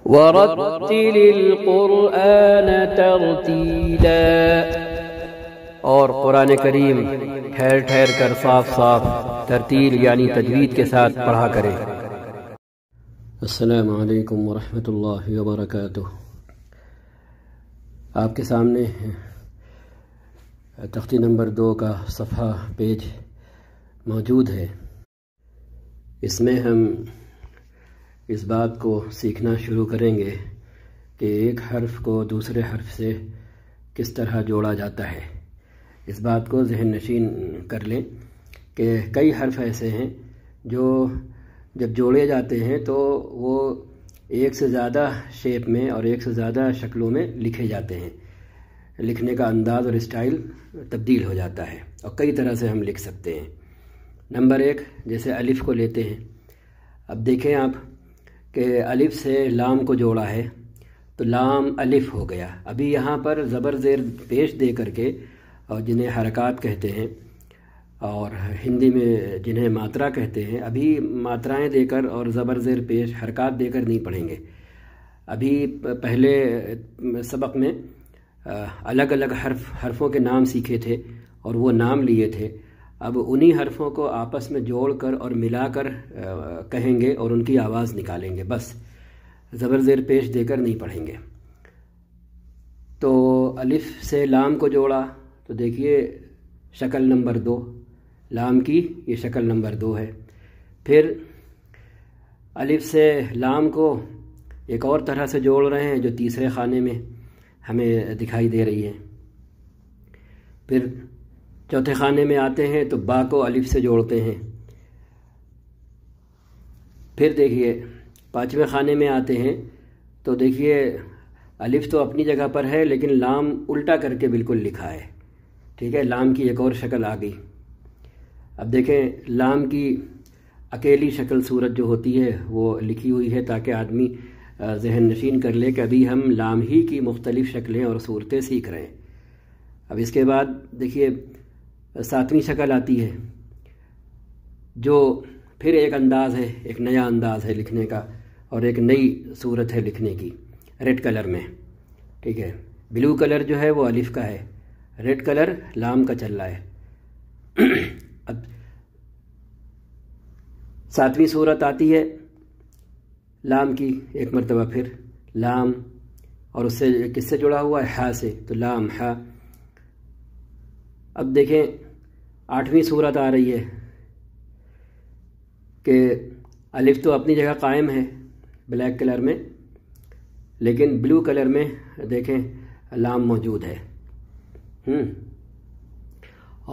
وَرَتِّلِ الْقُرْآنَ تَرْتِيلًا، اور قرآن کریم ٹھہر ٹھہر کر صاف صاف ترتیل یعنی تجوید کے ساتھ پڑھا کریں۔ السلام علیکم ورحمۃ اللہ وبرکاتہ۔ آپ کے سامنے تختی نمبر 2 کا صفحہ پیج موجود ہے۔ اس میں ہم اس بات کو سیکھنا شروع کریں گے کہ ایک حرف کو دوسرے حرف سے کس طرح جوڑا جاتا ہے۔ اس بات کو ذہن نشین کر لیں کہ کئی حرف ایسے ہیں جو جب جوڑے جاتے ہیں تو وہ ایک سے زیادہ شیپ میں اور ایک سے زیادہ شکلوں میں لکھے جاتے ہیں۔ لکھنے کا انداز اور اسٹائل تبدیل ہو جاتا ہے اور کئی طرح سے ہم لکھ سکتے ہیں۔ نمبر 1 جیسے الف کو لیتے ہیں۔ اب دیکھیں آپ کہ الف سے لام کو جوڑا ہے تو لام الف ہو گیا۔ ابھی یہاں پر زبر زیر پیش دے کر کے، اور جنہیں حرکات کہتے ہیں اور ہندی میں جنہیں ماترا کہتے ہیں، ابھی ماترائیں دے کر اور زبر زیر پیش حرکات دے کر نہیں پڑھیں گے۔ ابھی پہلے سبق میں الگ الگ حرفوں کے نام سیکھے تھے اور وہ نام لیے تھے۔ اب انہی حرفوں کو آپس میں جوڑ کر اور ملا کر کہیں گے اور ان کی آواز نکالیں گے، بس زبر زیر پیش دے کر نہیں پڑھیں گے۔ تو الف سے لام کو جوڑا تو دیکھیے شکل نمبر 2 لام کی، یہ شکل نمبر 2 ہے۔ پھر الف سے لام کو ایک اور طرح سے جوڑ رہے ہیں جو تیسرے خانے میں ہمیں دکھائی دے رہی ہے۔ پھر چوتھے خانے میں آتے ہیں تو با کو الف سے جوڑتے ہیں۔ پھر دیکھیے 5ویں خانے میں آتے ہیں تو دیکھیے الف تو اپنی جگہ پر ہے لیکن لام الٹا کر کے بالکل لکھا ہے، ٹھیک ہے، لام کی ایک اور شکل آ گئی۔ اب دیکھیں لام کی اکیلی شکل صورت جو ہوتی ہے وہ لکھی ہوئی ہے تاکہ آدمی ذہن نشین کر لے کہ ابھی ہم لام ہی کی مختلف شکلیں اور صورتیں سیکھ رہے ہیں۔ اب اس کے بعد دیکھیے 7ویں شکل آتی ہے جو پھر ایک انداز ہے، ایک نیا انداز ہے لکھنے کا اور ایک نئی صورت ہے لکھنے کی، ریڈ کلر میں، ٹھیک ہے۔ بلو کلر جو ہے وہ الف کا ہے، ریڈ کلر لام کا چل رہا ہے۔ اب 7ویں صورت آتی ہے لام کی، ایک مرتبہ پھر لام، اور اس سے کس سے جڑا ہوا ہے؟ ہا سے، تو لام ہا۔ اب دیکھیں 8ویں صورت آ رہی ہے کہ الف تو اپنی جگہ قائم ہے بلیک کلر میں، لیکن بلو کلر میں دیکھیں لام موجود ہے۔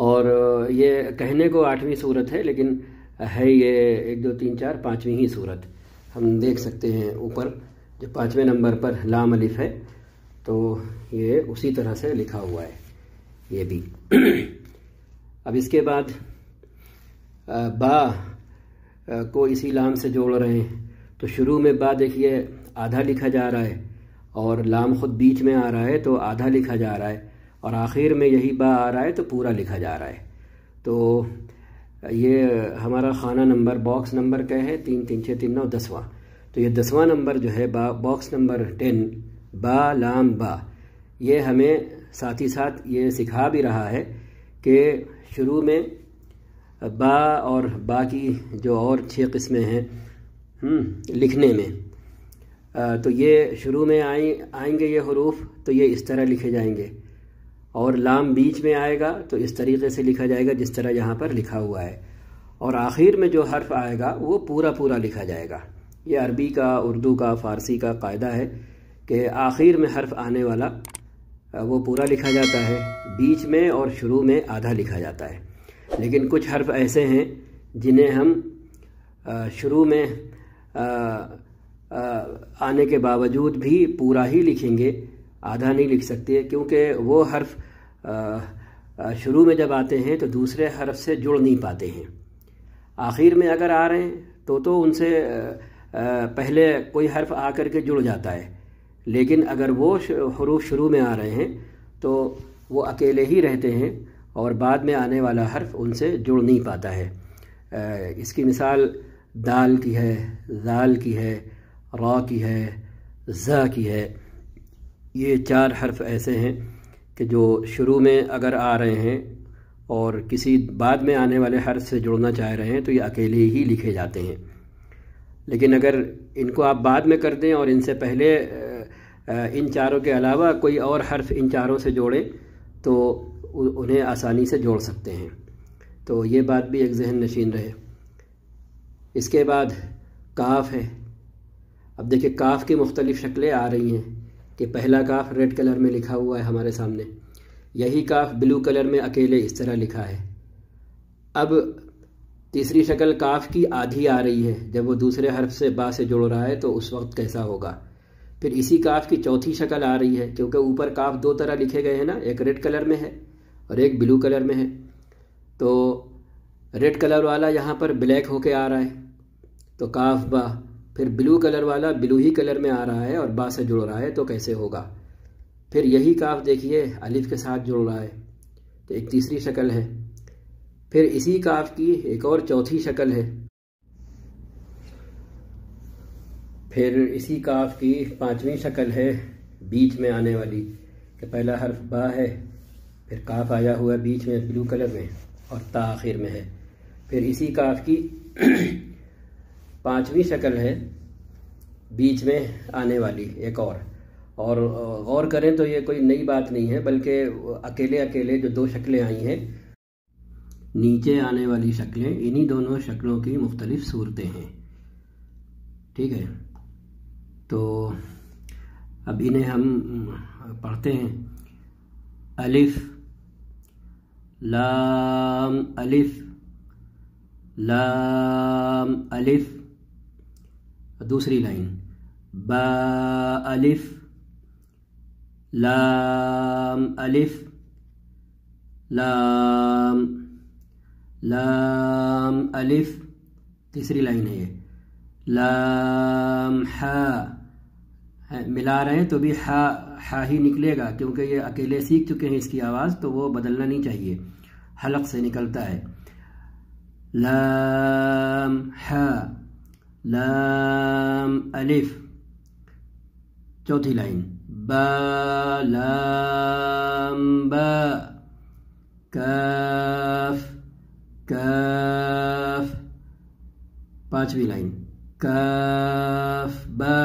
اور یہ کہنے کو 8ویں صورت ہے لیکن ہے یہ 1 2 3 4 5ویں ہی صورت۔ ہم دیکھ سکتے ہیں اوپر جو 5ویں نمبر پر لام الف ہے تو یہ اسی طرح سے لکھا ہوا ہے یہ بھی۔ اب اس کے بعد با کو اسی لام سے جوڑ رہے ہیں تو شروع میں با دیکھیے آدھا لکھا جا رہا ہے اور لام خود بیچ میں آ رہا ہے تو آدھا لکھا جا رہا ہے، اور آخر میں یہی با آ رہا ہے تو پورا لکھا جا رہا ہے۔ تو یہ ہمارا خانہ نمبر باکس نمبر کیا ہے؟ 3 3 6 3 9 10واں۔ تو یہ 10واں نمبر جو ہے باکس نمبر 10 با لام با، یہ ہمیں ساتھ ہی ساتھ یہ سکھا بھی رہا ہے کہ شروع میں با اور با کی جو اور 6 قسمیں ہیں لکھنے میں، تو یہ شروع میں آئیں گے یہ حروف تو یہ اس طرح لکھے جائیں گے، اور لام بیچ میں آئے گا تو اس طریقے سے لکھا جائے گا جس طرح یہاں پر لکھا ہوا ہے، اور آخر میں جو حرف آئے گا وہ پورا پورا لکھا جائے گا۔ یہ عربی کا، اردو کا، فارسی کا قاعدہ ہے کہ آخر میں حرف آنے والا وہ پورا لکھا جاتا ہے، بیچ میں اور شروع میں آدھا لکھا جاتا ہے۔ لیکن کچھ حرف ایسے ہیں جنہیں ہم شروع میں آنے کے باوجود بھی پورا ہی لکھیں گے، آدھا نہیں لکھ سکتے، کیونکہ وہ حرف شروع میں جب آتے ہیں تو دوسرے حرف سے جڑ نہیں پاتے ہیں۔ آخر میں اگر آ رہے ہیں تو ان سے پہلے کوئی حرف آ کر کے جڑ جاتا ہے، لیکن اگر وہ حروف شروع میں آ رہے ہیں تو وہ اکیلے ہی رہتے ہیں اور بعد میں آنے والا حرف ان سے جڑ نہیں پاتا ہے۔ اس کی مثال دال کی ہے، ذال کی ہے، را کی ہے، ز کی ہے۔ یہ 4 حرف ایسے ہیں کہ جو شروع میں اگر آ رہے ہیں اور کسی بعد میں آنے والے حرف سے جڑنا چاہ رہے ہیں تو یہ اکیلے ہی لکھے جاتے ہیں، لیکن اگر ان کو آپ بعد میں کر دیں اور ان سے پہلے ان 4 کے علاوہ کوئی اور حرف ان 4 سے جوڑیں تو انہیں آسانی سے جوڑ سکتے ہیں۔ تو یہ بات بھی ایک ذہن نشین رہے۔ اس کے بعد کاف ہے۔ اب دیکھیں کاف کی مختلف شکلیں آ رہی ہیں کہ پہلا کاف ریڈ کلر میں لکھا ہوا ہے ہمارے سامنے، یہی کاف بلو کلر میں اکیلے اس طرح لکھا ہے۔ اب تیسری شکل کاف کی آدھی آ رہی ہے، جب وہ دوسرے حرف سے با سے جڑ رہا ہے تو اس وقت کیسا ہوگا۔ پھر اسی کاف کی چوتھی شکل آ رہی ہے، کیونکہ اوپر کاف 2 طرح لکھے گئے ہیں نا، ایک ریڈ کلر میں ہے اور ایک بلو کلر میں ہے، تو ریڈ کلر والا یہاں پر بلیک ہو کے آ رہا ہے تو کاف با، پھر بلو کلر والا بلو ہی کلر میں آ رہا ہے اور با سے جڑ رہا ہے تو کیسے ہوگا۔ پھر یہی کاف دیکھیے الف کے ساتھ جڑ رہا ہے تو ایک تیسری شکل ہے۔ پھر اسی کاف کی ایک اور چوتھی شکل ہے۔ پھر اسی کاف کی 5ویں شکل ہے بیچ میں آنے والی کہ پہلا حرف با ہے، پھر کاف آیا ہوا بیچ میں بلو کلر میں اور تا آخر میں ہے۔ پھر اسی کاف کی 5ویں شکل ہے بیچ میں آنے والی ایک اور غور کریں تو یہ کوئی نئی بات نہیں ہے، بلکہ اکیلے جو 2 شکلیں آئی ہیں نیچے آنے والی شکلیں، انہی دونوں شکلوں کی مختلف صورتیں ہیں، ٹھیک ہے۔ تو اب انہیں ہم پڑھتے ہیں۔ الف لام الف لام الف، دوسری لائن با الف لام الف لام لام الف، تیسری لائن ہے یہ لام ہا، ملا رہے ہیں تو بھی ہا ہی نکلے گا کیونکہ یہ اکیلے سیکھ چکے ہیں اس کی آواز، تو وہ بدلنا نہیں چاہیے، حلق سے نکلتا ہے۔ لام ہا لام الف، چوتھی لائن با لام با، کاف کاف، 5ویں لائن کاف با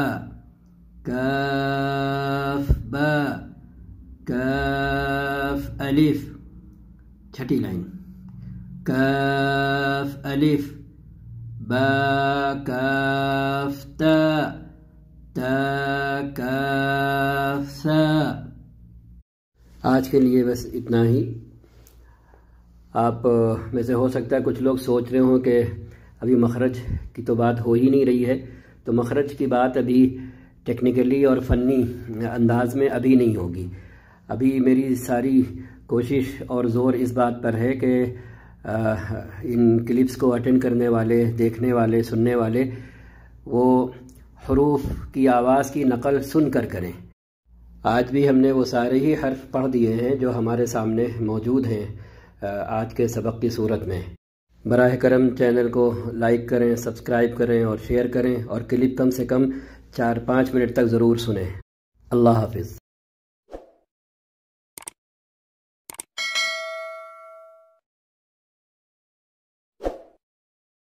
کاف با کاف الف، 6ٹھی لائن کاف الف با کاف تا تا کاف سا۔ آج کے لیے بس اتنا ہی۔ آپ میں سے ہو سکتا ہے کچھ لوگ سوچ رہے ہوں کہ ابھی مخرج کی تو بات ہو ہی نہیں رہی ہے، تو مخرج کی بات ابھی ٹیکنیکلی اور فنی انداز میں ابھی نہیں ہوگی۔ ابھی میری ساری کوشش اور زور اس بات پر ہے کہ ان کلپس کو اٹینڈ کرنے والے، دیکھنے والے، سننے والے وہ حروف کی آواز کی نقل سن کر کریں۔ آج بھی ہم نے وہ سارے ہی حرف پڑھ دیے ہیں جو ہمارے سامنے موجود ہیں آج کے سبق کی صورت میں۔ براہ کرم چینل کو لائک کریں، سبسکرائب کریں اور شیئر کریں، اور کلپ کم سے کم 4-5 منٹ تک ضرور سنیں۔ اللہ حافظ۔